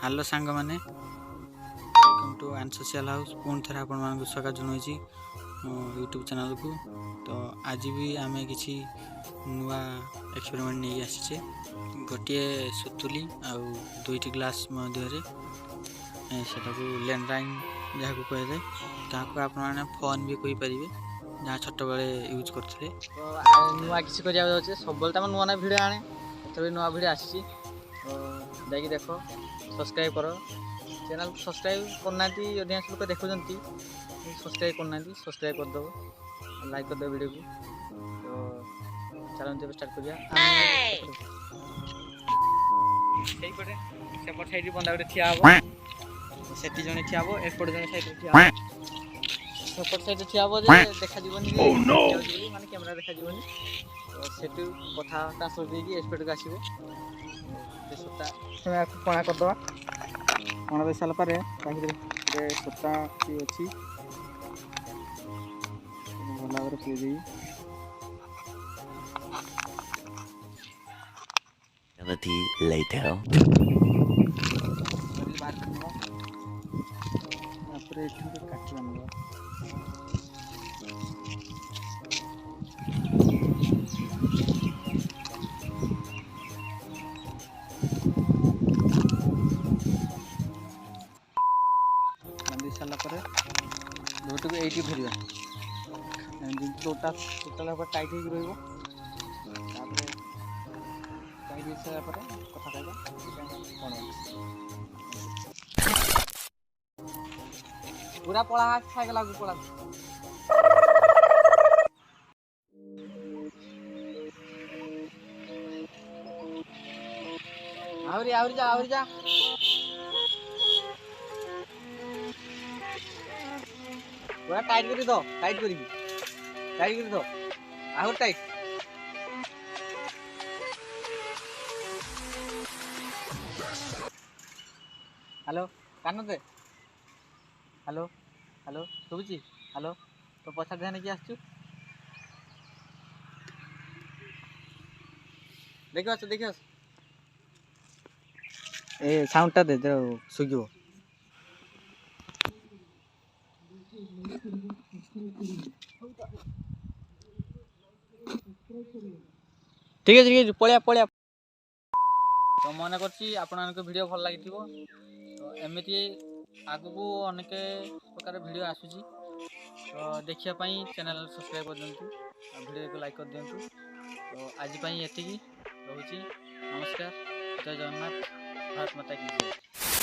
Hello सांग मैंने welcome to एंड सोशल हाउस पुणी थे आपण मान स्वागत जनाई यूट्यूब चैनल को। तो आज भी आम कि नुआ एक्सपेरिमेंट नहीं आसीचे गोटे सुतुली आउ दुईटी ग्लास मध्य सेटा लैंडलाइन जहाँ को कहे आप फोन भी कहीपर जहाँ छोट बड़े यूज करते। नुआ किसी कर सब तुम नुआ नुआ भिड आने एथर नुआ भिड आसी जाकि देख सब्सक्राइब कर चैनल को सब्सक्राइब करना अधिकांश लोग देखुं सब्सक्राइब करना सब्सक्राइब करदेव लाइक करदेव वीडियो को। तो चलते स्टार्ट करिया सेपट साइड बंदा गोटे ठिया हम से जन ठिया हम एपट जन साइड ठिया सेपट साइड ठिया हम देखा माने कैमरा देखा तो सेटू कथा ट्रांसफर देकी एपट को आसो सूता कणा करदे कणा दे सारा पर गोटे सूता अच्छी भल भाव पुरी बांधी सारापर भोट को ये भरवा टोटाल टाइट हो रही टाइट हो सारापर कथा कहवा पूरा पड़ा खाएगा पड़ा आवरी जा पूरा टाइट कर दो टाइट कर आहुर टाइट हेलो कान दे हेलो हेलो शुभुची हेलो तो पछा ध्यान कि आसचु देखियो ए साउंडटा दे जो सुगियो ठीक है पलिया तो मन कर वीडियो भल लगी तो एमती आगु को अनेक प्रकार वीडियो आसूची तो देखापी चैनल सब्सक्राइब कर दिंतु वीडियो को लाइक कर दिंतु। तो आज ये रोची नमस्कार जय जगन्नाथ भारत माता की जय।